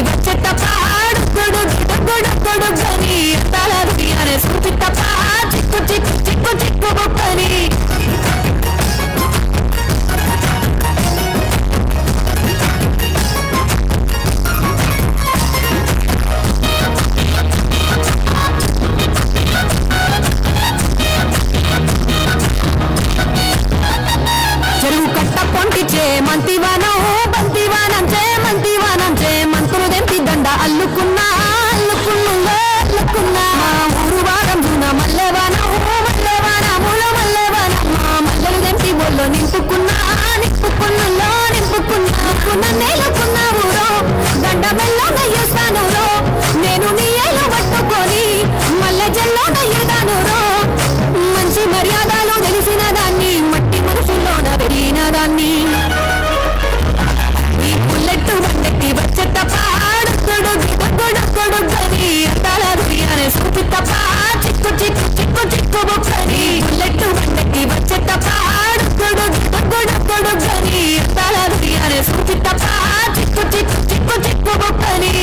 వచ్చే తప్ప అడుగుడు గిడుగుడు గని తలది అనే సూచి తప్ప చిక్కు చిక్కు చిక్కు చిక్కు బొక్కని చెరువు కట్ట పొంటిచే మంతివానం బంతివానం చే మంతివానం చే మంతులు దెంపి దండ అల్లుకున్నా అల్లుకున్నా అల్లుకున్నా ఊరు వారం జూన మల్లెవానం మల్లెవాన మూల మల్లెవాన మా మల్లెలు దెంపి ఒళ్ళో నింపుకున్నా నింపుకున్నలో నింపుకున్నా నేలుకున్నా ఊరో దండ మెల్లో నయ్యేస్తాను రో నేను నీ ఏలు పట్టుకొని మల్లె జల్లో నయ్యేదాను రో మంచి మర్యాదలో తెలిసిన దాన్ని మట్టి మనసులోన పెరిగిన దాన్ని ఈ బుల్లెట్ బండెక్కి వచ్చే తప్ప అడుగుడు గిడుగుడు గని తలది అనే సూచి తప్ప చిక్కు చిక్కు చిక్కు చిక్కు బొక్కని బుల్లెట్ బండెక్కి వచ్చే తప్ప అడుగుడు గిడుగుడు గని తలది అనే సూచి తప్ప చిక్కు చిక్కు చిక్కు చిక్కు బొక్కని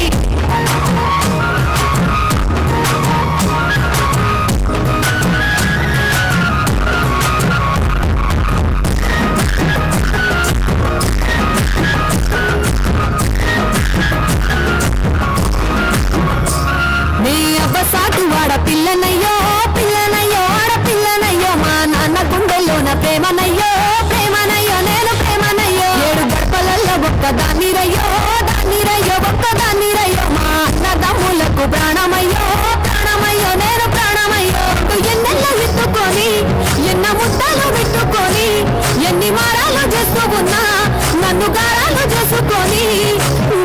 నీ అవ్వసాటు వాడ పిల్లనయ్యో పిల్లనయ్యో ఆడపిల్లనయ్యో మా నాన్న గుండెల్లోన ప్రేమనయ్యో ప్రేమనయ్యో నేను ప్రేమనయ్యో 7 గడపలల్లో ఒక్క దాన్నిరయ్యో దాన్నిరయ్యో ఒక్క దాన్నిరయ్యో మా అన్నదమ్ములకు ప్రాణమయ్యో ప్రాణమయ్యో నేను ప్రాణమయ్యో ఎన్నెల్లో విత్తుకొని ఎన్న ముద్దలు విట్టుకొని ఎన్ని మారాలు చేస్తూ ఉన్నా నన్ను గారాలు చేసుకొని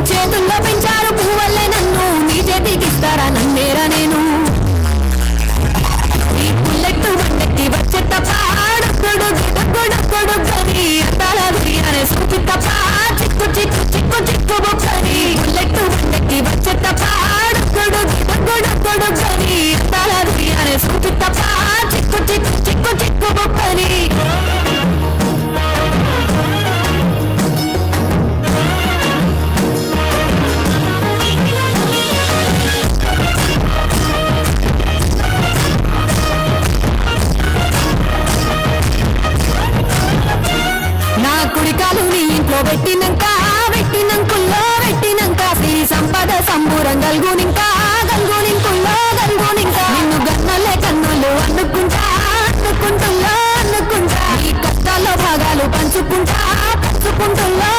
చేతుల్లో పెంచారు పువ్వల్లే నన్ను నీ చేతికిస్తారా నన్నేరా నేను ఈ బుల్లెట్ బండెక్కి వచ్చే తప్ప అడుగుడు గిడుగుడు గని తలది అనే సూచి తప్ప చిక్కు చిక్కు చిక్కు చిక్కు బొక్కని బుల్లెట్ బండెక్కి వచ్చే తప్ప అడుగుడు గిడుగుడు గని తలది అనే సూచి తప్ప చిక్కు చిక్కు చిక్కు చిక్కు బొక్కని నా కుడికాలు నీ ఇంట్లో పెట్టినంకుల్లో పెట్టినంక సిరి సంపద సంబూరం గల్గునింకా గల్గునింకుల్లో గల్గునింకా నిన్ను గన్నలే కన్నులు అనుకుంటుల్లో ఈ కష్టాల్లో భాగాలు పంచుకుంటుల్లో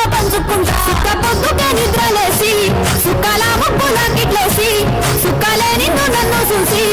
సుక్క పొద్దుకే నిద్రలేసి సుక్కల ముగ్గుల కిట్లేసి సుక్కలే నిన్ను నన్ను చూసి